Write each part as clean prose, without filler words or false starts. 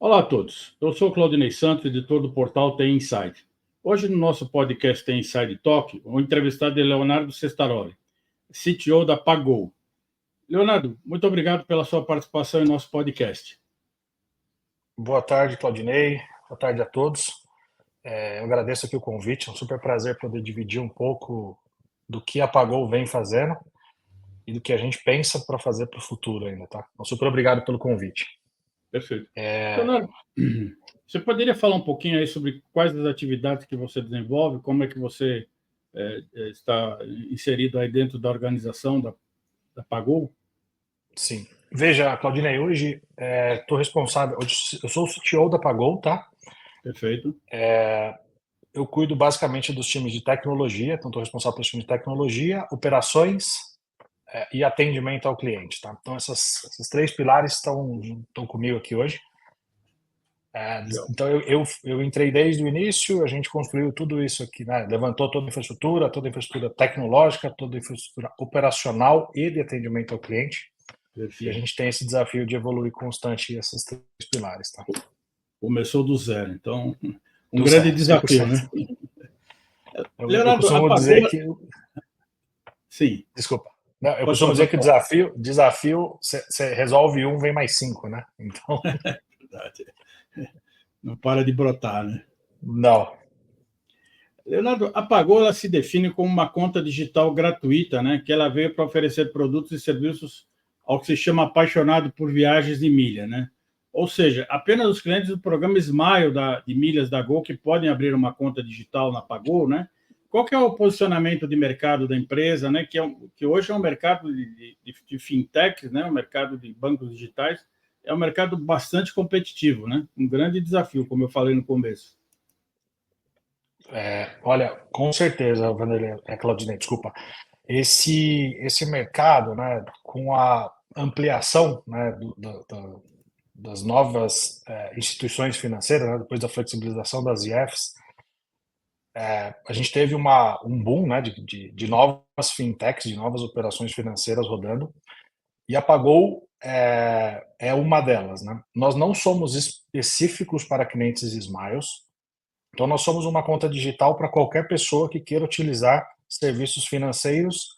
Olá a todos, eu sou o Claudinei Santos, editor do portal TI Inside. Hoje no nosso podcast TI Inside Talk, o entrevistado é Leonardo Cestaroli, CTO da Pagou. Leonardo, muito obrigado pela sua participação em nosso podcast. Boa tarde, Claudinei. Boa tarde a todos. Eu agradeço aqui o convite, é um super prazer poder dividir um pouco do que a Pagou vem fazendo e do que a gente pensa para fazer para o futuro ainda, tá? Então, super obrigado pelo convite. Perfeito. Leonardo, você poderia falar um pouquinho aí sobre quais as atividades que você desenvolve, como é que você está inserido aí dentro da organização da Pagou? Sim. Veja, Claudinei, hoje estou responsável, eu sou o CTO da Pagou, tá? Perfeito. Eu cuido basicamente dos times de tecnologia, então estou responsável pelos times de tecnologia, operações e atendimento ao cliente, tá? Então esses três pilares estão comigo aqui hoje. Então eu entrei desde o início, a gente construiu tudo isso aqui, né? Levantou toda a infraestrutura tecnológica, toda a infraestrutura operacional e de atendimento ao cliente. Perfeito. E a gente tem esse desafio de evoluir constante esses três pilares, tá? Começou do zero, então um Do grande zero, desafio, 100%. né? Eu Leonardo, costumo apagou. dizer que... Sim. Desculpa. Não, eu Pode costumo falar, dizer pode que o falar. desafio, você resolve um, vem mais cinco, né? Então, Verdade. Não para de brotar, né? não. Leonardo, a Pagou ela se define como uma conta digital gratuita, né? Que ela veio para oferecer produtos e serviços ao que se chama apaixonado por viagens e milha, né? Ou seja, apenas os clientes do programa Smile de milhas da Gol que podem abrir uma conta digital na Pagou, né? Qual que é o posicionamento de mercado da empresa, né? Que hoje é um mercado de fintech, né? Um mercado de bancos digitais, é um mercado bastante competitivo, né? Um grande desafio, como eu falei no começo. Olha, com certeza, Vanderlei, Claudinei, desculpa. Esse mercado, né, com a ampliação, né, das novas instituições financeiras, né, depois da flexibilização das IEFs, a gente teve um boom, né, de novas fintechs, de novas operações financeiras rodando, e a Pagou é uma delas, né? Nós não somos específicos para clientes Smiles, então nós somos uma conta digital para qualquer pessoa que queira utilizar serviços financeiros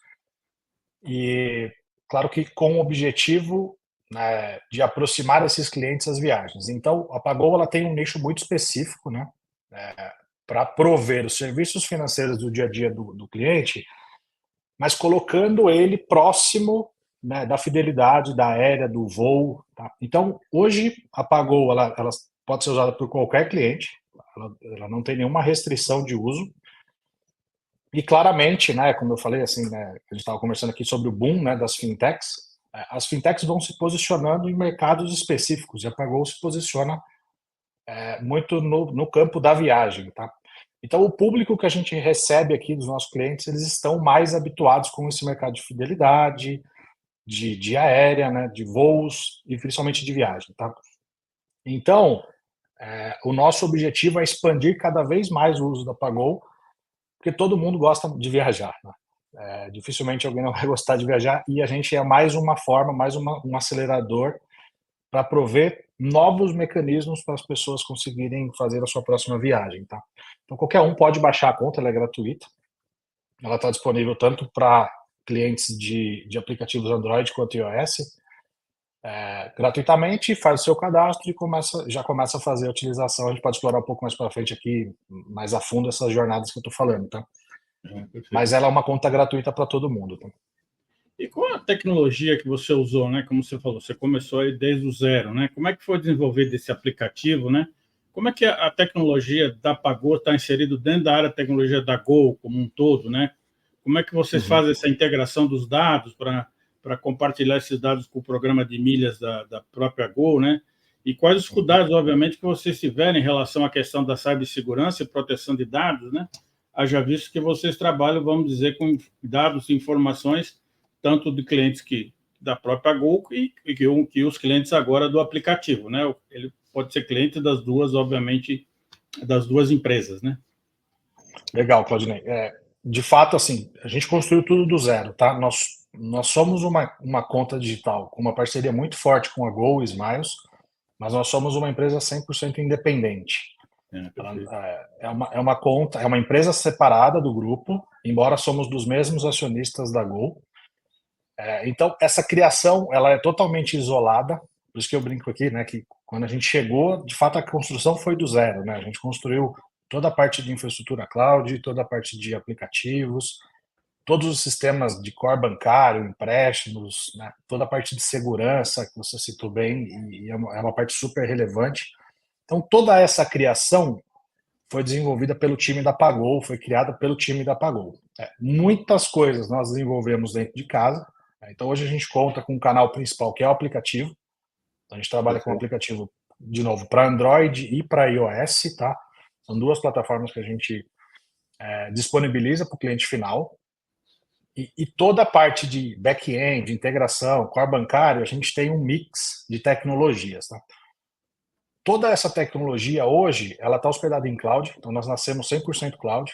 e, claro que com o objetivo, né, de aproximar esses clientes às viagens. Então, a Pagou ela tem um nicho muito específico, né, para prover os serviços financeiros do dia a dia do cliente, mas colocando ele próximo, né, da fidelidade, da aérea, do voo. Tá? Então, hoje, a Pagou ela pode ser usada por qualquer cliente, ela não tem nenhuma restrição de uso. E claramente, né, como eu falei, assim, né, a gente estava conversando aqui sobre o boom, né, das fintechs. As fintechs vão se posicionando em mercados específicos, e a Pagou se posiciona muito no campo da viagem, tá? Então, o público que a gente recebe aqui dos nossos clientes, eles estão mais habituados com esse mercado de fidelidade, de aérea, né, de voos e principalmente de viagem, tá? Então, o nosso objetivo é expandir cada vez mais o uso da Pagou, porque todo mundo gosta de viajar, né? Dificilmente alguém não vai gostar de viajar, e a gente é mais uma forma, um acelerador para prover novos mecanismos para as pessoas conseguirem fazer a sua próxima viagem, tá? Então qualquer um pode baixar a conta, ela é gratuita. Ela está disponível tanto para clientes de aplicativos Android quanto iOS, gratuitamente, faz o seu cadastro e já começa a fazer a utilização. A gente pode explorar um pouco mais para frente aqui, mais a fundo, essas jornadas que eu estou falando, tá? Mas ela é uma conta gratuita para todo mundo, tá? E qual a tecnologia que você usou, né? Como você falou, você começou aí desde o zero, né? Como é que foi desenvolvido esse aplicativo, né? Como é que a tecnologia da Pagou está inserido dentro da área de tecnologia da Gol como um todo, né? Como é que vocês fazem essa integração dos dados para compartilhar esses dados com o programa de milhas da própria Gol, né? E quais os cuidados, obviamente, que vocês tiverem em relação à questão da cibersegurança e proteção de dados, né? Haja visto que vocês trabalham, vamos dizer, com dados e informações tanto de clientes da própria Gol que os clientes agora do aplicativo, né? Ele pode ser cliente das duas, obviamente, das duas empresas, né? Legal, Claudinei. De fato, assim, a gente construiu tudo do zero, tá? Nós somos uma conta digital com uma parceria muito forte com a Gol e Smiles, mas nós somos uma empresa 100% independente. É uma conta, é uma empresa separada do grupo, embora somos dos mesmos acionistas da Gol. Então, essa criação, ela é totalmente isolada, por isso que eu brinco aqui, né, que quando a gente chegou, de fato, a construção foi do zero, né? A gente construiu toda a parte de infraestrutura cloud, toda a parte de aplicativos, todos os sistemas de core bancário, empréstimos, né? Toda a parte de segurança, que você citou bem, e é uma parte super relevante. Então, toda essa criação foi desenvolvida pelo time da Pagou, foi criada pelo time da Pagou. Muitas coisas nós desenvolvemos dentro de casa. Então, hoje a gente conta com um canal principal, que é o aplicativo. Então, a gente trabalha com um aplicativo, de novo, para Android e para iOS, tá? São duas plataformas que a gente disponibiliza para o cliente final. E toda a parte de back-end, de integração, core bancário, a gente tem um mix de tecnologias, tá? Toda essa tecnologia hoje, ela está hospedada em cloud, então nós nascemos 100% cloud.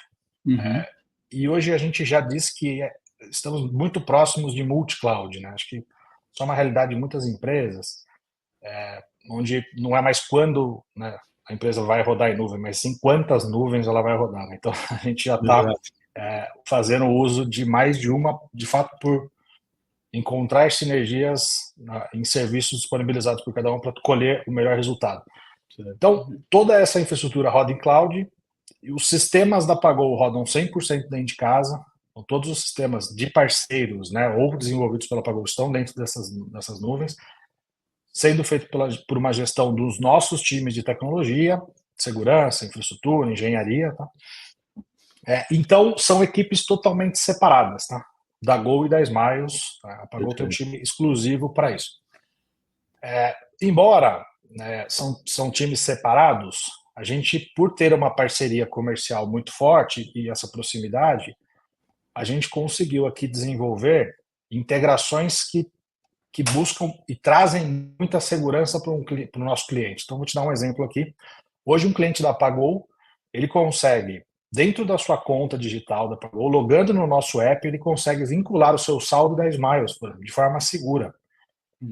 E hoje a gente já diz que estamos muito próximos de multi-cloud, né? Acho que isso é uma realidade de muitas empresas, onde não é mais quando, né, a empresa vai rodar em nuvem, mas sim quantas nuvens ela vai rodar, né? Então a gente já está fazendo uso de mais de uma, de fato, por encontrar sinergias em serviços disponibilizados por cada um para colher o melhor resultado. Então, toda essa infraestrutura roda em cloud, e os sistemas da Pagou rodam 100% dentro de casa. Então, todos os sistemas de parceiros, né, ou desenvolvidos pela Pagou estão dentro dessas nuvens, sendo feito por uma gestão dos nossos times de tecnologia, segurança, infraestrutura, engenharia. Tá? Então, são equipes totalmente separadas, tá? Da Gol e da Smiles. A Pagou tem um time exclusivo para isso. Embora são times separados, a gente, por ter uma parceria comercial muito forte e essa proximidade, a gente conseguiu aqui desenvolver integrações que buscam e trazem muita segurança para o nosso cliente. Então, vou te dar um exemplo aqui. Hoje, um cliente da Pagou, ele consegue, dentro da sua conta digital da Pagou, logando no nosso app, ele consegue vincular o seu saldo da Smiles de forma segura,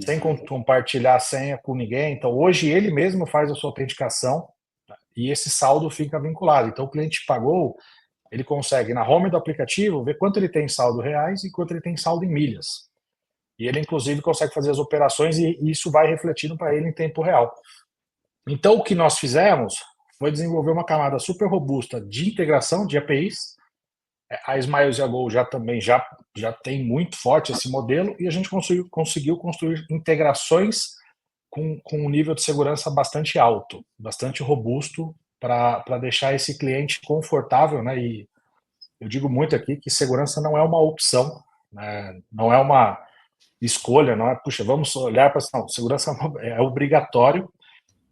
sem compartilhar a senha com ninguém. Então, hoje, ele mesmo faz a sua autenticação e esse saldo fica vinculado. Então, o cliente Pagou, ele consegue, na home do aplicativo, ver quanto ele tem em saldo reais e quanto ele tem em saldo em milhas. E ele, inclusive, consegue fazer as operações e isso vai refletindo para ele em tempo real. Então, o que nós fizemos foi desenvolver uma camada super robusta de integração de APIs. A Smiles e a Gol também já tem muito forte esse modelo e a gente conseguiu construir integrações com um nível de segurança bastante alto, bastante robusto, para deixar esse cliente confortável, né? E eu digo muito aqui que segurança não é uma opção, né? Não é uma escolha, não é, puxa, vamos olhar para não, segurança é obrigatório.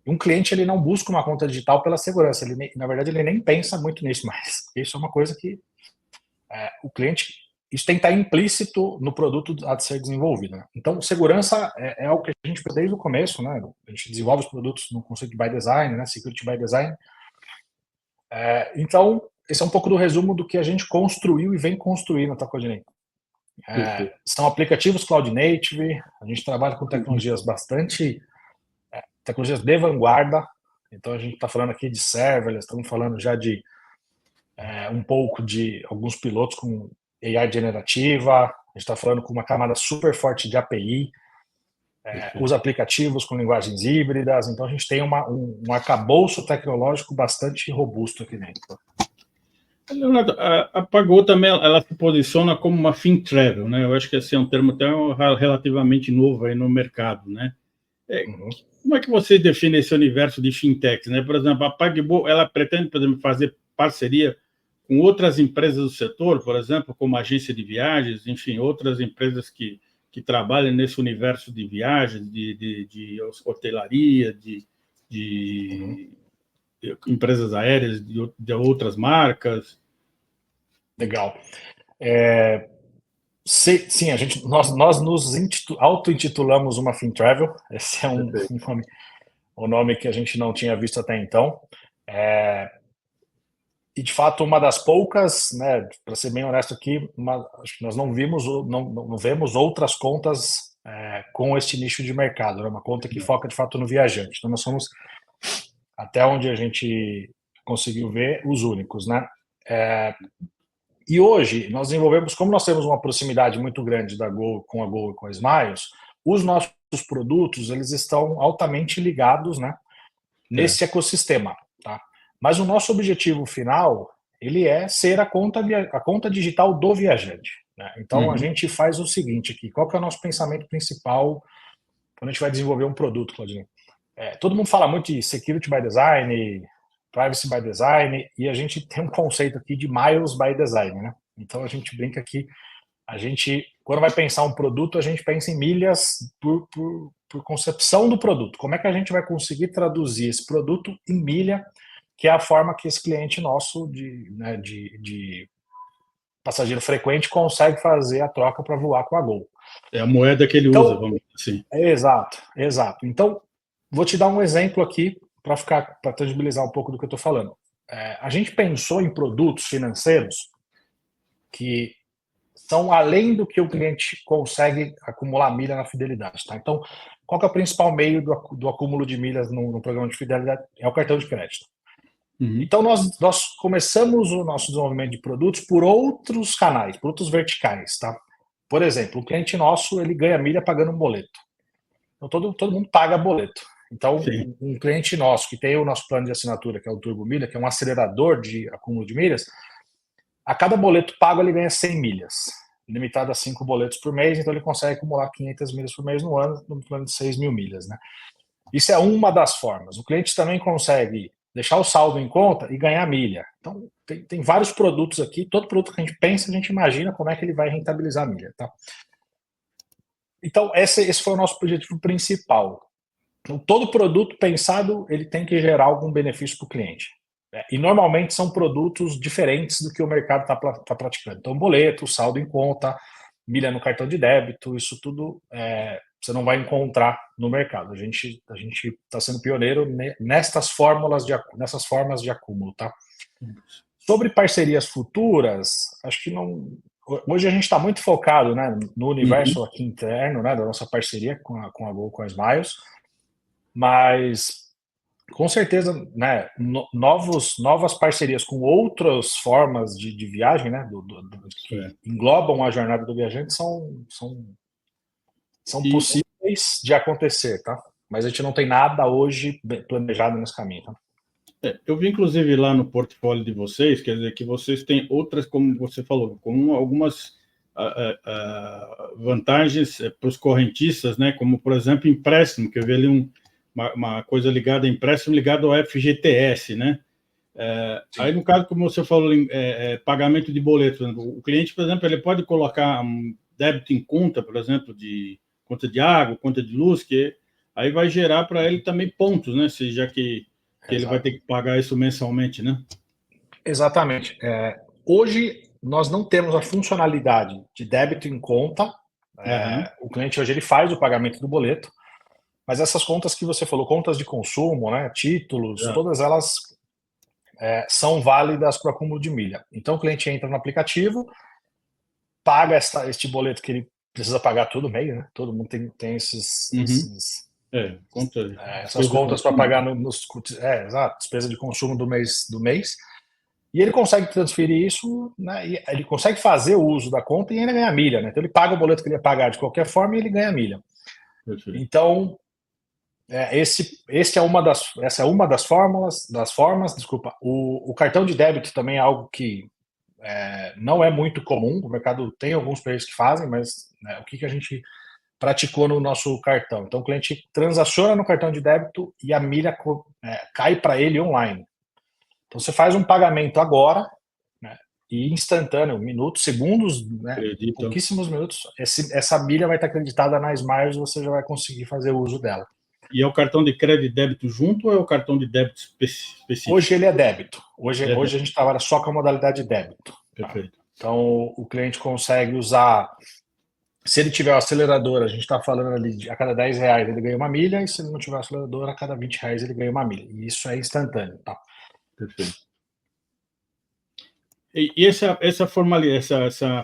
Um cliente, ele não busca uma conta digital pela segurança, na verdade ele nem pensa muito nisso, mas isso é uma coisa que o cliente, isso tem que estar implícito no produto a ser desenvolvido, né? Então, segurança é algo que a gente fez desde o começo, né? A gente desenvolve os produtos no conceito de by design, né? Security by design. Então, esse é um pouco do resumo do que a gente construiu e vem construindo na Tacodinei. São aplicativos cloud native, a gente trabalha com tecnologias tecnologias de vanguarda. Então a gente está falando aqui de serverless, estamos falando já de um pouco de alguns pilotos com AI generativa, a gente está falando com uma camada super forte de API, os aplicativos com linguagens híbridas. Então a gente tem um arcabouço tecnológico bastante robusto aqui dentro. Leonardo, a Pagou também, ela se posiciona como uma FinTravel, né? Eu acho que esse é um termo até relativamente novo aí no mercado, né? Como é que você define esse universo de fintechs, né? Por exemplo, a Pagou, ela pretende, por exemplo, fazer parceria com outras empresas do setor, por exemplo, como agência de viagens, enfim, outras empresas que trabalham nesse universo de viagens, de hotelaria, de empresas aéreas de outras marcas. Legal. Sim, nós nos auto-intitulamos uma FinTravel. Esse é um nome que a gente não tinha visto até então. E, de fato, uma das poucas, né, para ser bem honesto aqui, acho que nós não vemos outras contas com este nicho de mercado, né? Uma conta que foca de fato no viajante. Então nós somos, até onde a gente conseguiu ver, os únicos, né? E hoje nós desenvolvemos, como nós temos uma proximidade muito grande da Gol com a Gol e com a Smiles, os nossos produtos eles estão altamente ligados, né, nesse ecossistema, tá? Mas o nosso objetivo final ele é ser a conta digital do viajante, né? Então a gente faz o seguinte aqui, qual que é o nosso pensamento principal quando a gente vai desenvolver um produto, Claudinho? Todo mundo fala muito de security by design, privacy by design, e a gente tem um conceito aqui de miles by design, né? Então a gente brinca que a gente, quando vai pensar um produto, a gente pensa em milhas por concepção do produto. Como é que a gente vai conseguir traduzir esse produto em milha, que é a forma que esse cliente nosso de passageiro frequente consegue fazer a troca para voar com a Gol. É a moeda que ele usa, vamos dizer assim. Exato, exato. Então, vou te dar um exemplo aqui para tangibilizar um pouco do que eu estou falando. A gente pensou em produtos financeiros que são além do que o cliente consegue acumular milha na fidelidade. Tá? Então, qual que é o principal meio do acúmulo de milhas no programa de fidelidade? É o cartão de crédito. Então, nós começamos o nosso desenvolvimento de produtos por outros canais, por outros verticais. Tá? Por exemplo, o cliente nosso ele ganha milha pagando um boleto. Então, todo mundo paga boleto. Então, um cliente nosso que tem o nosso plano de assinatura, que é o Turbo Milha, que é um acelerador de acúmulo de milhas, a cada boleto pago ele ganha 100 milhas, limitado a 5 boletos por mês, então ele consegue acumular 500 milhas por mês no ano, no plano de 6 mil milhas. Né? Isso é uma das formas. O cliente também consegue deixar o saldo em conta e ganhar milha. Então, tem vários produtos aqui, todo produto que a gente pensa, a gente imagina como é que ele vai rentabilizar a milha. Tá? Então, esse foi o nosso objetivo principal. Então, todo produto pensado, ele tem que gerar algum benefício para o cliente. E normalmente são produtos diferentes do que o mercado está praticando. Então, boleto, saldo em conta, milha no cartão de débito, isso tudo você não vai encontrar no mercado. A gente está sendo pioneiro nessas formas de acúmulo. Tá? Sobre parcerias futuras, acho que não. Hoje a gente está muito focado, né, no universo aqui interno, né, da nossa parceria com a Gol, com a Smiles, mas com certeza, né, novas parcerias com outras formas de viagem, né, que englobam a jornada do viajante são possíveis de acontecer, tá? Mas a gente não tem nada hoje planejado nesse caminho, tá? Eu vi, inclusive, lá no portfólio de vocês, quer dizer, que vocês têm outras, como você falou, com algumas vantagens para os correntistas, né? Como, por exemplo, empréstimo, que eu vi ali uma coisa ligada a empréstimo ligado ao FGTS, né? Aí, no caso, como você falou, pagamento de boleto, o cliente, por exemplo, ele pode colocar um débito em conta, por exemplo, de conta de água, conta de luz, que aí vai gerar para ele também pontos, né? Já que ele vai ter que pagar isso mensalmente, né? Exatamente. Hoje, nós não temos a funcionalidade de débito em conta. O cliente hoje ele faz o pagamento do boleto, mas essas contas que você falou, contas de consumo, né, títulos, todas elas são válidas para o acúmulo de milha. Então, o cliente entra no aplicativo, paga este boleto que ele precisa pagar todo mês, né? Todo mundo tem essas contas para pagar exato, despesa de consumo do mês, e ele consegue transferir isso, né, e ele consegue fazer o uso da conta e ainda ganha milha, né? Então ele paga o boleto que ele ia pagar de qualquer forma e ele ganha milha. Perfeito. Então, essa é uma das formas, desculpa. O cartão de débito também é algo que não é muito comum, o mercado tem alguns players que fazem, mas o que a gente praticou no nosso cartão? Então o cliente transaciona no cartão de débito e a milha cai para ele online. Então você faz um pagamento agora, né, e instantâneo, minutos, segundos, né, pouquíssimos minutos, essa milha vai estar acreditada na Smiles e você já vai conseguir fazer o uso dela. E é o cartão de crédito e débito junto ou é o cartão de débito específico? Hoje ele é débito. Hoje a gente trabalha só com a modalidade de débito. Perfeito. Tá? Então o cliente consegue usar. Se ele tiver o acelerador, a gente está falando ali de a cada R$10 ele ganha uma milha, e se ele não tiver o acelerador, a cada R$20 ele ganha uma milha. E isso é instantâneo. Tá? Perfeito. E essa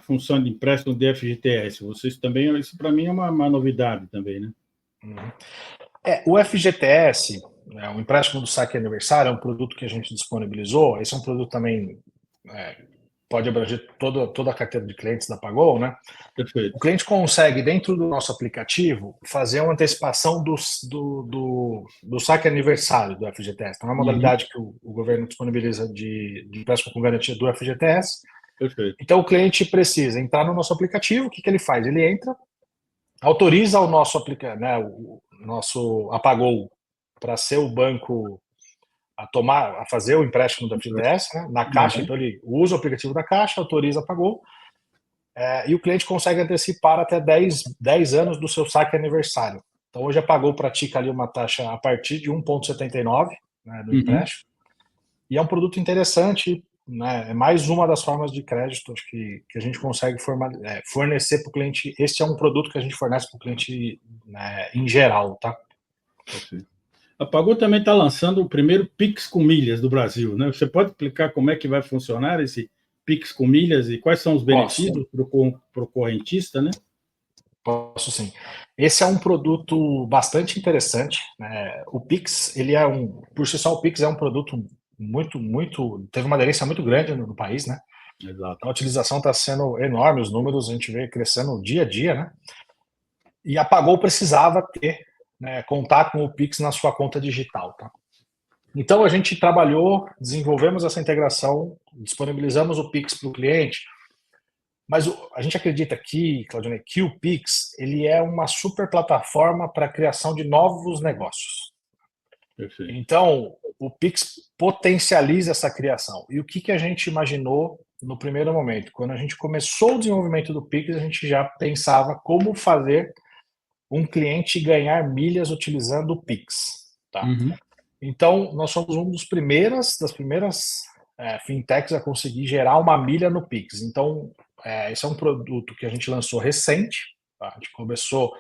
função de empréstimo de FGTS, vocês também, isso para mim é uma novidade também, né? Uhum. O FGTS, o empréstimo do saque aniversário, é um produto que a gente disponibilizou. Esse é um produto também, é, pode abranger toda a carteira de clientes da Pagou, né? O Perfeito. cliente consegue, dentro do nosso aplicativo, fazer uma antecipação do saque aniversário do FGTS. Então, é uma Uhum. modalidade que o governo disponibiliza de empréstimo com garantia do FGTS. Perfeito. Então, o cliente precisa entrar no nosso aplicativo. O que ele faz? Ele entra, autoriza o nosso aplicativo, né, o nosso Apagou, para ser o banco a fazer o empréstimo do FGTS, né, na Caixa. Uhum. Então, ele usa o aplicativo da Caixa, autoriza, Apagou. E o cliente consegue antecipar até 10 anos do seu saque aniversário. Então, hoje a Pagou pratica ali uma taxa a partir de 1,79, né, do Uhum. empréstimo. E é um produto interessante, né, é mais uma das formas de crédito que a gente consegue fornecer para o cliente. Este é um produto que a gente fornece para o cliente, né, em geral, tá? Perfeito. A Pagu também está lançando o primeiro Pix com milhas do Brasil, né? Você pode explicar como é que vai funcionar esse Pix com milhas e quais são os Posso, benefícios para o correntista, né? posso sim. Esse é um produto bastante interessante, né? O Pix, por si só, o Pix é um produto teve uma aderência muito grande no país, né? Exato. A utilização está sendo enorme, os números a gente vê crescendo dia a dia, né? E a Pagou precisava ter, né, contar com o Pix na sua conta digital, tá? Então a gente trabalhou, desenvolvemos essa integração, disponibilizamos o Pix para o cliente, mas a gente acredita aqui, Claudinei, que o Pix ele é uma super plataforma para a criação de novos negócios. Perfeito. Então, o Pix potencializa essa criação. E o que a gente imaginou no primeiro momento? Quando a gente começou o desenvolvimento do Pix, a gente já pensava como fazer um cliente ganhar milhas utilizando o Pix. Tá? Uhum. Então, nós somos das primeiras fintechs a conseguir gerar uma milha no Pix. Então, esse é um produto que a gente lançou recente. Tá? A gente começou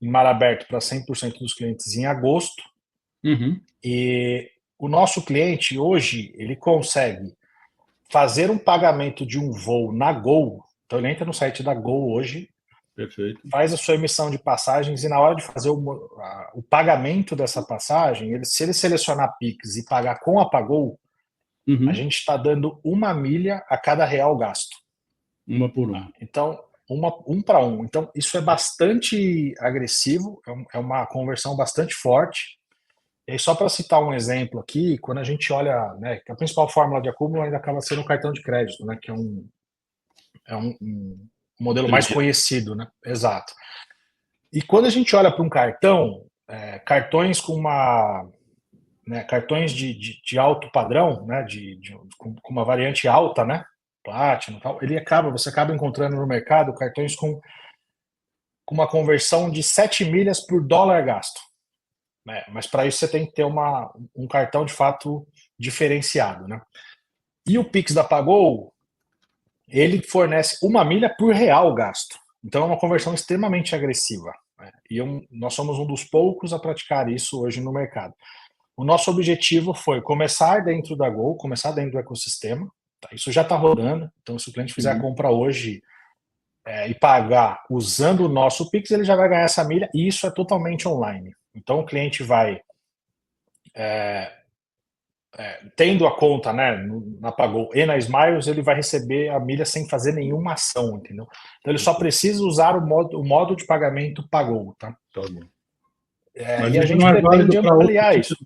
em mar aberto para 100% dos clientes em agosto. Uhum. E o nosso cliente hoje, ele consegue fazer um pagamento de um voo na Gol. Então, ele entra no site da Gol hoje, Perfeito. faz a sua emissão de passagens e na hora de fazer o pagamento dessa passagem, se ele selecionar Pix e pagar com a Pagou, a Uhum. gente está dando uma milha a cada real gasto. Uma por Tá? uma. Então, um para um. Então, isso é bastante agressivo, é uma conversão bastante forte. E aí, só para citar um exemplo aqui, quando a gente olha, né, que a principal fórmula de acúmulo ainda acaba sendo o cartão de crédito, né, que é um modelo mais Entendi. conhecido, né? Exato. E quando a gente olha para um cartão, cartões cartões de alto padrão, né, com uma variante alta, né, Platinum, tal, você acaba encontrando no mercado cartões com uma conversão de 7 milhas por dólar gasto. Né? Mas para isso você tem que ter um cartão de fato diferenciado, né? E o Pix da Pagou, ele fornece uma milha por real gasto. Então é uma conversão extremamente agressiva. Né? E nós somos um dos poucos a praticar isso hoje no mercado. O nosso objetivo foi começar dentro da Gol, começar dentro do ecossistema. Tá? Isso já está rodando. Então, se o cliente fizer a Uhum. compra hoje e pagar usando o nosso Pix, ele já vai ganhar essa milha. E isso é totalmente online. Então, o cliente vai tendo a conta, né, na Pagou e na Smiles, ele vai receber a milha sem fazer nenhuma ação, entendeu? Então ele só Perfeito. precisa usar o modo de pagamento Pagou, tá? Tá bom. Mas E a isso gente não é válido pretende para outro ampliar tipo isso.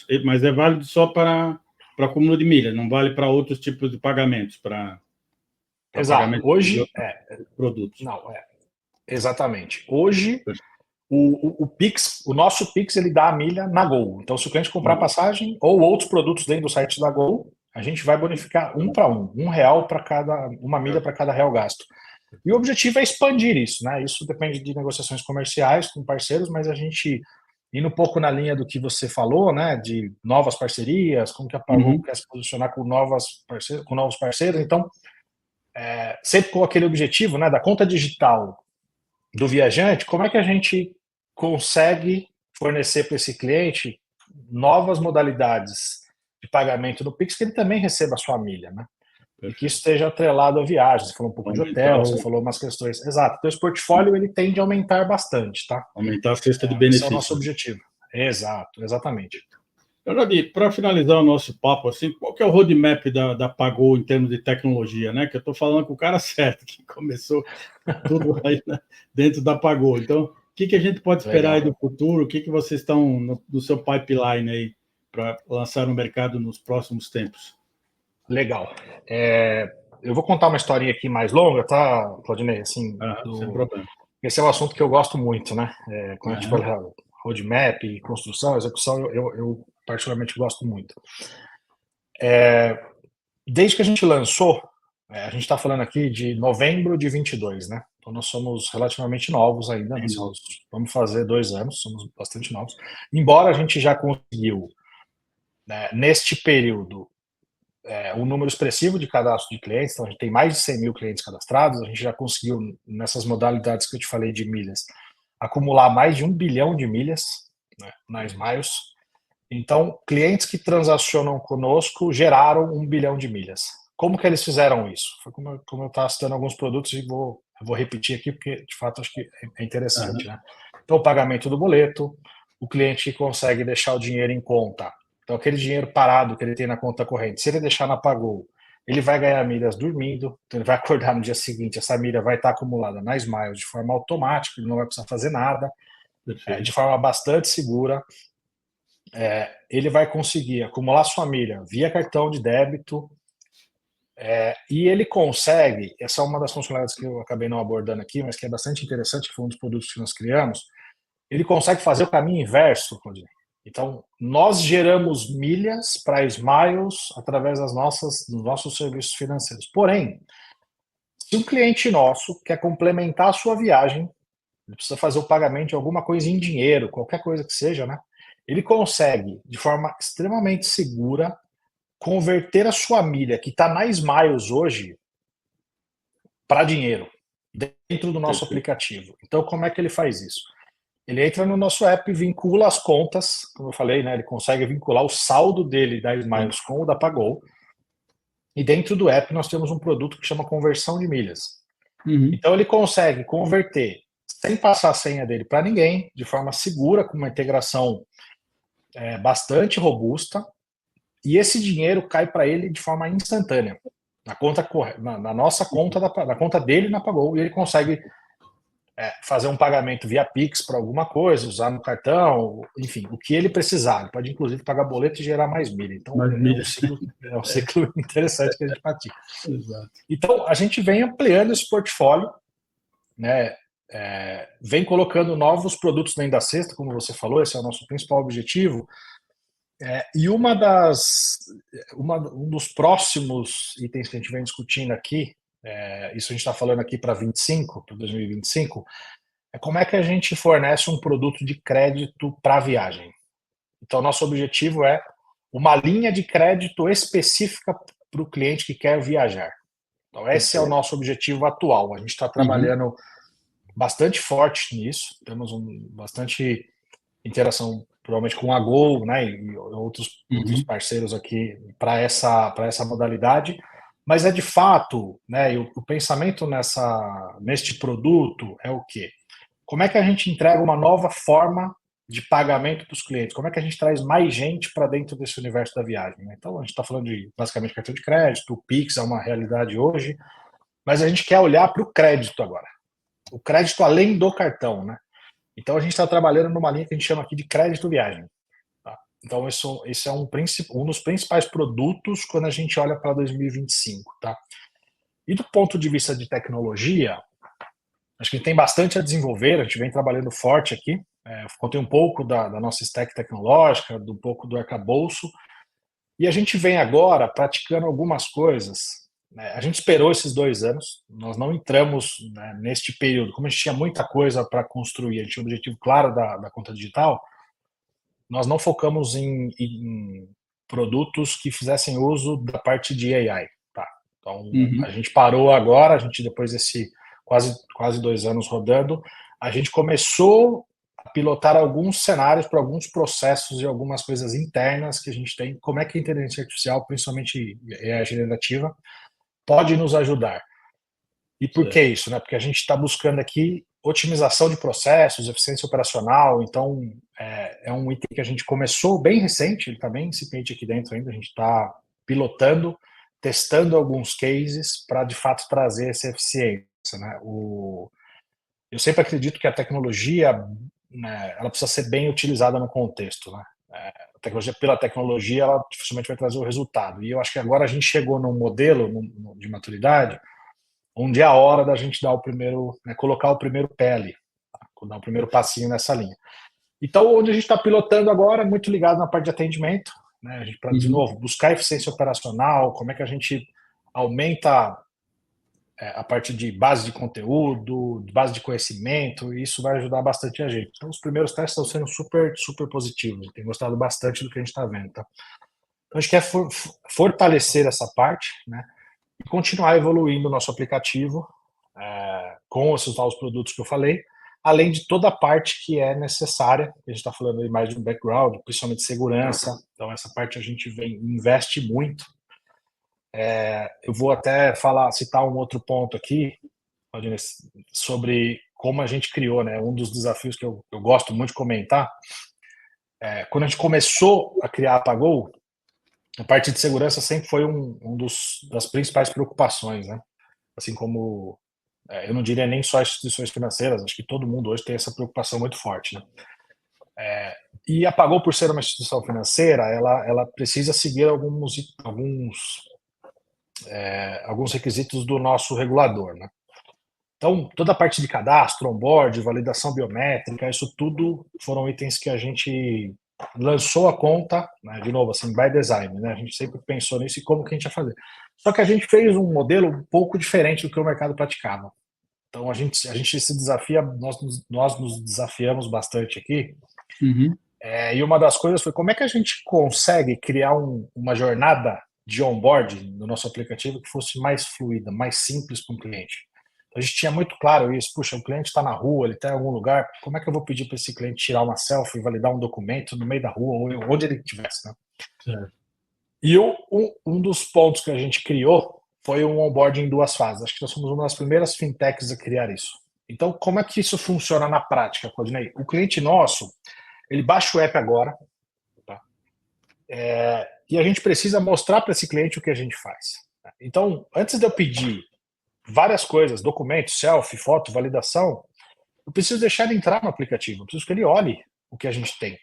de... mas é válido só para acúmulo de milhas, não vale para outros tipos de pagamentos, para Exato. pagamento de Hoje, outros produtos. não, exatamente. Hoje, o Pix, o nosso Pix, ele dá a milha na Gol. Então, se o cliente comprar Uhum. passagem ou outros produtos dentro do site da Gol, a gente vai bonificar um para um real para uma milha para cada real gasto. E o objetivo é expandir isso, né? Isso depende de negociações comerciais com parceiros, mas a gente indo um pouco na linha do que você falou, né? De novas parcerias, como que a Pagou Uhum. quer se posicionar com novos parceiros. Então, sempre com aquele objetivo, né? Da conta digital do viajante, como é que a gente consegue fornecer para esse cliente novas modalidades de pagamento no Pix que ele também receba a sua milha, né? e que isso esteja atrelado à viagem. Você falou um pouco de hotel, você falou umas questões. Exato. Então, esse portfólio ele tende a aumentar bastante, tá? Aumentar a cesta de Esse é o benefícios. nosso objetivo. Exato, exatamente. Para finalizar o nosso papo, assim, qual que é o roadmap da Pagou em termos de tecnologia, né? Que eu estou falando com o cara certo, que começou tudo aí, né, dentro da Pagou. Então, o que a gente pode esperar aí do futuro? O que vocês estão no seu pipeline aí para lançar no mercado nos próximos tempos? Legal. Eu vou contar uma historinha aqui mais longa, tá, Claudinei? Assim, sem problema. Esse é um assunto que eu gosto muito, né? Quando a gente fala roadmap, construção, execução, eu particularmente gosto muito. Desde que a gente lançou, a gente está falando aqui de novembro de 22, né? Então nós somos relativamente novos ainda, né? Vamos fazer 2 anos, somos bastante novos. Embora a gente já conseguiu, né, neste período, um número expressivo de cadastro de clientes, então a gente tem mais de 100 mil clientes cadastrados, a gente já conseguiu, nessas modalidades que eu te falei de milhas, acumular mais de 1 bilhão de milhas, né, na Smiles. Então, clientes que transacionam conosco geraram 1 bilhão de milhas. Como que eles fizeram isso? Foi como eu estava citando alguns produtos e vou repetir aqui, porque de fato acho que é interessante, né? Então, o pagamento do boleto, o cliente consegue deixar o dinheiro em conta. Então, aquele dinheiro parado que ele tem na conta corrente, se ele deixar na Pagou, ele vai ganhar milhas dormindo, então ele vai acordar no dia seguinte, essa milha vai estar acumulada na Smiles de forma automática, ele não vai precisar fazer nada, de forma bastante segura. Ele vai conseguir acumular sua milha via cartão de débito, e ele consegue, essa é uma das funcionalidades que eu acabei não abordando aqui, mas que é bastante interessante, que foi um dos produtos que nós criamos, ele consegue fazer o caminho inverso, Claudinei. Então, nós geramos milhas para Smiles através dos nossos serviços financeiros. Porém, se um cliente nosso quer complementar a sua viagem, ele precisa fazer o pagamento de alguma coisa em dinheiro, qualquer coisa que seja, né? Ele consegue, de forma extremamente segura, converter a sua milha, que está na Smiles hoje, para dinheiro, dentro do nosso aplicativo. Então, como é que ele faz isso? Ele entra no nosso app, vincula as contas, como eu falei, né? Ele consegue vincular o saldo dele da Smiles com o da Pagou. E dentro do app nós temos um produto que chama conversão de milhas. Então ele consegue converter sem passar a senha dele para ninguém, de forma segura, com uma integração bastante robusta, e esse dinheiro cai para ele de forma instantânea, na nossa conta, na conta dele na Pagou, e ele consegue fazer um pagamento via Pix para alguma coisa, usar no cartão, enfim, o que ele precisar. Ele pode, inclusive, pagar boleto e gerar mais milha. Então, é um ciclo interessante que a gente pratica. Exato. Então, a gente vem ampliando esse portfólio, né? Vem colocando novos produtos dentro da cesta, como você falou, esse é o nosso principal objetivo. E um dos próximos itens que a gente vem discutindo aqui, isso a gente está falando aqui para 2025, é como é que a gente fornece um produto de crédito para viagem. Então, nosso objetivo é uma linha de crédito específica para o cliente que quer viajar. Então, esse é o nosso objetivo atual. A gente está trabalhando bastante forte nisso, temos bastante interação, provavelmente com a Gol, né, e outros parceiros aqui para essa modalidade. Mas de fato, né, o pensamento neste produto é o quê? Como é que a gente entrega uma nova forma de pagamento para os clientes? Como é que a gente traz mais gente para dentro desse universo da viagem? Né? Então, a gente está falando de, basicamente, cartão de crédito, o Pix é uma realidade hoje, mas a gente quer olhar para o crédito agora. O crédito além do cartão, né? Então, a gente está trabalhando numa linha que a gente chama aqui de crédito viagem. Tá? Então, esse é um dos principais produtos quando a gente olha para 2025. Tá? E do ponto de vista de tecnologia, acho que tem bastante a desenvolver, a gente vem trabalhando forte aqui. Contei um pouco da nossa stack tecnológica, um pouco do arcabouço, e a gente vem agora praticando algumas coisas. A gente esperou esses 2 anos, nós não entramos, né, neste período, como a gente tinha muita coisa para construir, a gente tinha um objetivo claro da conta digital, nós não focamos em produtos que fizessem uso da parte de AI. Tá? Então, a gente parou agora, a gente depois desse quase 2 anos rodando, a gente começou a pilotar alguns cenários para alguns processos e algumas coisas internas que a gente tem, como é que a inteligência artificial, principalmente a generativa, pode nos ajudar. E por que isso? Né? Porque a gente está buscando aqui otimização de processos, eficiência operacional, então é um item que a gente começou bem recente, ele está bem incipiente aqui dentro ainda, a gente está pilotando, testando alguns cases para de fato trazer essa eficiência. Né? Eu sempre acredito que a tecnologia, né, ela precisa ser bem utilizada no contexto. Né? A tecnologia, pela tecnologia, ela dificilmente vai trazer o resultado. E eu acho que agora a gente chegou num modelo de maturidade onde é a hora da gente dar o primeiro, né, colocar o primeiro pé ali, tá? Dar o primeiro passinho nessa linha. Então, onde a gente está pilotando agora, muito ligado na parte de atendimento, né, para, de novo, buscar eficiência operacional, como é que a gente aumenta a parte de base de conteúdo, de base de conhecimento, e isso vai ajudar bastante a gente. Então, os primeiros testes estão sendo super, super positivos, tem gostado bastante do que a gente está vendo. Tá? Então, a gente quer fortalecer essa parte, né, e continuar evoluindo o nosso aplicativo com esses novos produtos que eu falei, além de toda a parte que é necessária. A gente está falando aí mais de um background, principalmente segurança, então essa parte a gente investe muito. Eu vou até citar um outro ponto aqui, sobre como a gente criou, né? Um dos desafios que eu gosto muito de comentar, quando a gente começou a criar a Pagou, a parte de segurança sempre foi das principais preocupações, né? Assim como eu não diria nem só instituições financeiras, acho que todo mundo hoje tem essa preocupação muito forte, né? E a Pagou, por ser uma instituição financeira, ela precisa seguir alguns requisitos do nosso regulador, né? Então, toda a parte de cadastro, onboard, validação biométrica, isso tudo foram itens que a gente lançou a conta, né, de novo, assim, by design, né? A gente sempre pensou nisso e como que a gente ia fazer. Só que a gente fez um modelo um pouco diferente do que o mercado praticava. Então, a gente se desafia, nós nos desafiamos bastante aqui. E uma das coisas foi como é que a gente consegue criar uma jornada de onboarding no nosso aplicativo que fosse mais fluida, mais simples para o cliente. A gente tinha muito claro isso. Puxa, o cliente está na rua, ele está em algum lugar. Como é que eu vou pedir para esse cliente tirar uma selfie, validar um documento no meio da rua, ou onde ele estivesse, né? Certo. E um dos pontos que a gente criou foi um onboarding em 2 fases. Acho que nós somos uma das primeiras fintechs a criar isso. Então, como é que isso funciona na prática, Claudinei? O cliente nosso, ele baixa o app agora, tá? E a gente precisa mostrar para esse cliente o que a gente faz. Então, antes de eu pedir várias coisas, documentos, selfie, foto, validação, eu preciso deixar ele entrar no aplicativo, eu preciso que ele olhe o que a gente tem,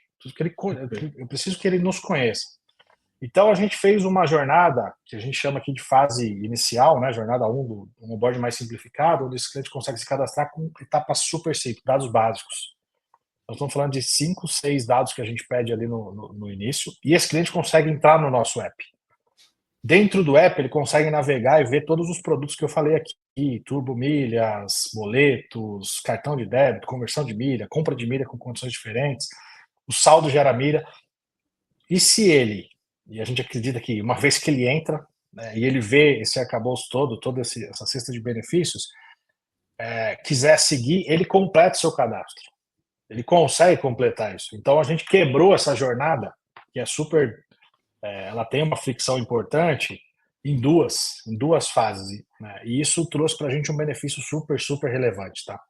eu preciso que ele nos conheça. Então a gente fez uma jornada que a gente chama aqui de fase inicial, né, jornada 1 do onboard mais simplificado, onde esse cliente consegue se cadastrar com etapas super simples, dados básicos. Nós estamos falando de 5, 6 dados que a gente pede ali no início, e esse cliente consegue entrar no nosso app. Dentro do app, ele consegue navegar e ver todos os produtos que eu falei aqui: turbo milhas, boletos, cartão de débito, conversão de milha, compra de milha com condições diferentes, o saldo gera milha. E se ele, e a gente acredita que uma vez que ele entra, né, e ele vê esse arcabouço todo, toda essa cesta de benefícios, quiser seguir, ele completa o seu cadastro. Ele consegue completar isso. Então a gente quebrou essa jornada, que é super ela tem uma fricção importante em duas fases, né? E isso trouxe para a gente um benefício super, super relevante, tá?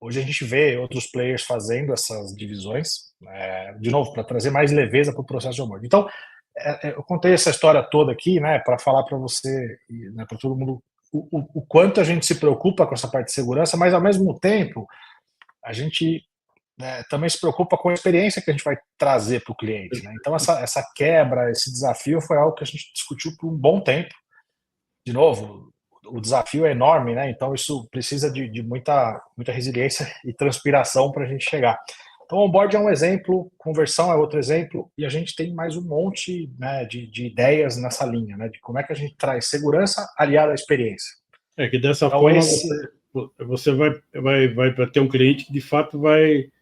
Hoje a gente vê outros players fazendo essas divisões, de novo, para trazer mais leveza para o processo de onboarding. Então, eu contei essa história toda aqui, né, para falar para você, né, para todo mundo, o quanto a gente se preocupa com essa parte de segurança, mas ao mesmo tempo, a gente também se preocupa com a experiência que a gente vai trazer para o cliente, né? Então, essa quebra, esse desafio foi algo que a gente discutiu por um bom tempo. De novo, o desafio é enorme, né? Então, isso precisa de muita resiliência e transpiração para a gente chegar. Então, onboard é um exemplo, conversão é outro exemplo, e a gente tem mais um monte, né, de ideias nessa linha, né? De como é que a gente traz segurança aliada à experiência. Que dessa forma você vai para ter um cliente que de fato vai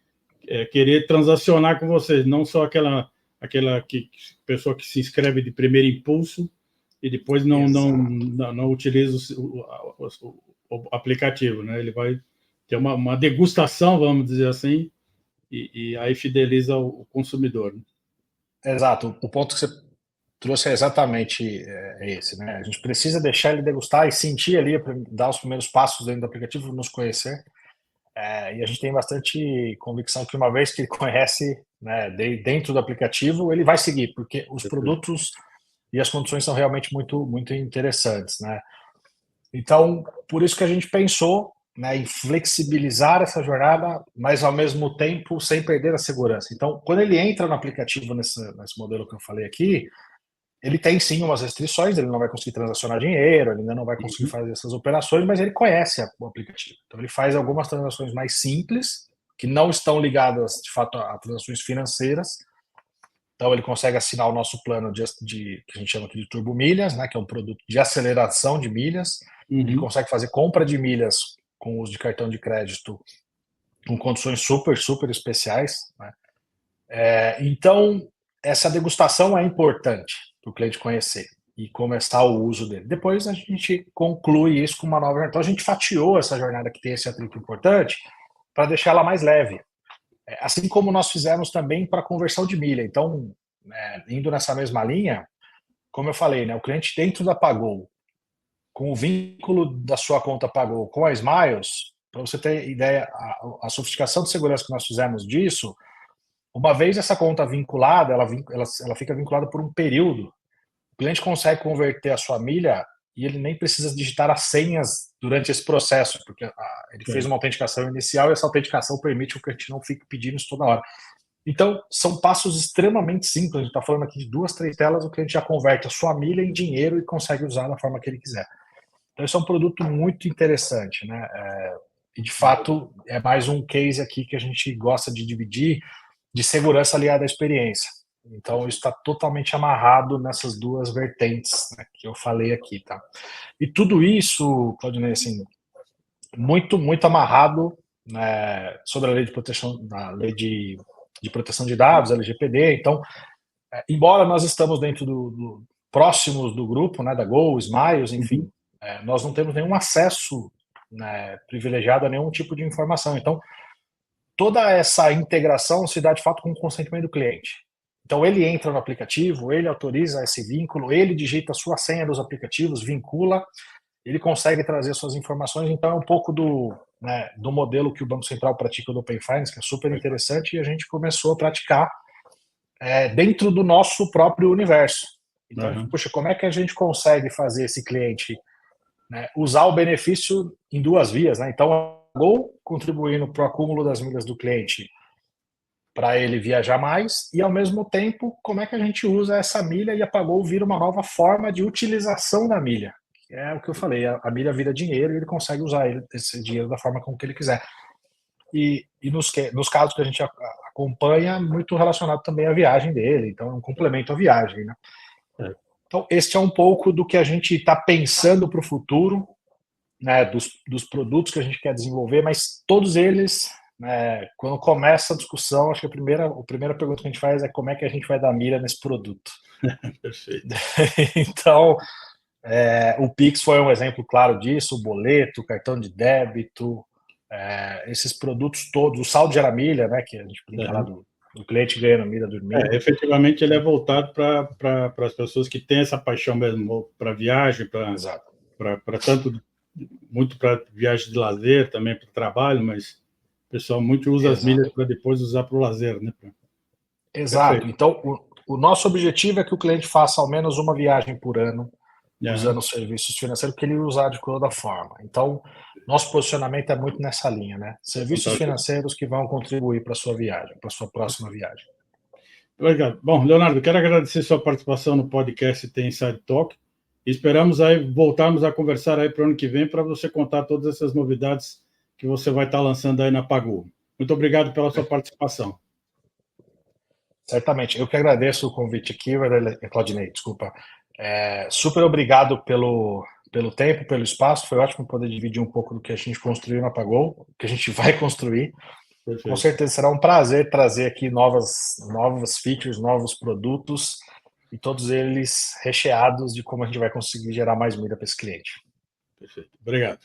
querer transacionar com vocês, não só aquela pessoa que se inscreve de primeiro impulso e depois não utiliza o aplicativo, né? Ele vai ter uma degustação, vamos dizer assim, e aí fideliza o consumidor. Né? Exato. O ponto que você trouxe é exatamente esse, né? A gente precisa deixar ele degustar e sentir ali, dar os primeiros passos dentro do aplicativo, nos conhecer. E a gente tem bastante convicção que uma vez que ele conhece, né, dentro do aplicativo, ele vai seguir, porque os produtos e as condições são realmente muito, muito interessantes, né? Então, por isso que a gente pensou, né, em flexibilizar essa jornada, mas ao mesmo tempo sem perder a segurança. Então, quando ele entra no aplicativo nesse modelo que eu falei aqui, ele tem sim umas restrições, ele não vai conseguir transacionar dinheiro, ele ainda não vai conseguir fazer essas operações, mas ele conhece o aplicativo. Então ele faz algumas transações mais simples, que não estão ligadas de fato a transações financeiras. Então ele consegue assinar o nosso plano que a gente chama aqui de Turbo Milhas, né, que é um produto de aceleração de milhas. Ele consegue fazer compra de milhas com uso de cartão de crédito com condições super, super especiais, né? Então, essa degustação é importante para o cliente conhecer e começar o uso dele. Depois a gente conclui isso com uma nova jornada. Então a gente fatiou essa jornada que tem esse atrito importante para deixar ela mais leve. Assim como nós fizemos também para a conversão de milha. Então, indo nessa mesma linha, como eu falei, né, o cliente dentro da Pagou, com o vínculo da sua conta Pagou com a Smiles, para você ter ideia, a sofisticação de segurança que nós fizemos disso, uma vez essa conta vinculada, ela fica vinculada por um período. O cliente consegue converter a sua milha e ele nem precisa digitar as senhas durante esse processo, porque ele fez uma autenticação inicial e essa autenticação permite que a gente não fique pedindo isso toda hora. Então, são passos extremamente simples. A gente está falando aqui de 2, 3 telas, o cliente já converte a sua milha em dinheiro e consegue usar da forma que ele quiser. Então, esse é um produto muito interessante, né? E, de fato, é mais um case aqui que a gente gosta de dividir de segurança aliada à experiência. Então, isso está totalmente amarrado nessas duas vertentes, né, que eu falei aqui, tá? E tudo isso, Claudinei, assim, muito, muito amarrado, né, sobre a lei de proteção, na lei de proteção de dados, LGPD. Então, embora nós estamos dentro próximos do grupo, né, da Gol, Smiles, enfim, nós não temos nenhum acesso, né, privilegiado a nenhum tipo de informação. Então, toda essa integração se dá de fato com o consentimento do cliente. Então ele entra no aplicativo, ele autoriza esse vínculo, ele digita a sua senha dos aplicativos, vincula, ele consegue trazer suas informações. Então é um pouco do modelo que o Banco Central pratica do Open Finance, que é super interessante, e a gente começou a praticar dentro do nosso próprio universo. Então, puxa, como é que a gente consegue fazer esse cliente, né, usar o benefício em duas vias, né? Então, a Gol contribuindo para o acúmulo das milhas do cliente para ele viajar mais e, ao mesmo tempo, como é que a gente usa essa milha e a Pagou vira uma nova forma de utilização da milha. É o que eu falei, a milha vira dinheiro e ele consegue usar esse dinheiro da forma como que ele quiser. E nos casos que a gente acompanha, muito relacionado também à viagem dele, então é um complemento à viagem, né? Então, este é um pouco do que a gente está pensando para o futuro, né, dos produtos que a gente quer desenvolver, mas todos eles, né, quando começa a discussão, acho que a primeira pergunta que a gente faz é como é que a gente vai dar mira nesse produto. Perfeito. Então, o Pix foi um exemplo claro disso, o boleto, o cartão de débito, esses produtos todos, o saldo gera milha, né, que a gente brinca lá do cliente ganhando milha dormindo. Efetivamente, ele é voltado para as pessoas que têm essa paixão mesmo para viagem, para tanto, muito para viagem de lazer, também para trabalho, mas o pessoal muito usa as milhas para depois usar para o lazer, né? Exato. Perfeito. Então, o nosso objetivo é que o cliente faça ao menos uma viagem por ano usando os serviços financeiros que ele usar de toda forma. Então, nosso posicionamento é muito nessa linha, né? Serviços financeiros que vão contribuir para a sua viagem, para a sua próxima viagem. Obrigado. Bom, Leonardo, quero agradecer sua participação no podcast Tem Inside Talk. Esperamos aí voltarmos a conversar aí para o ano que vem para você contar todas essas novidades que você vai estar lançando aí na Pagou. Muito obrigado pela sua participação. Certamente. Eu que agradeço o convite aqui, Claudinei, desculpa. Super obrigado pelo tempo, pelo espaço. Foi ótimo poder dividir um pouco do que a gente construiu na Pagou, que a gente vai construir. Perfeito. Com certeza será um prazer trazer aqui novas features, novos produtos, e todos eles recheados de como a gente vai conseguir gerar mais milha para esse cliente. Perfeito. Obrigado.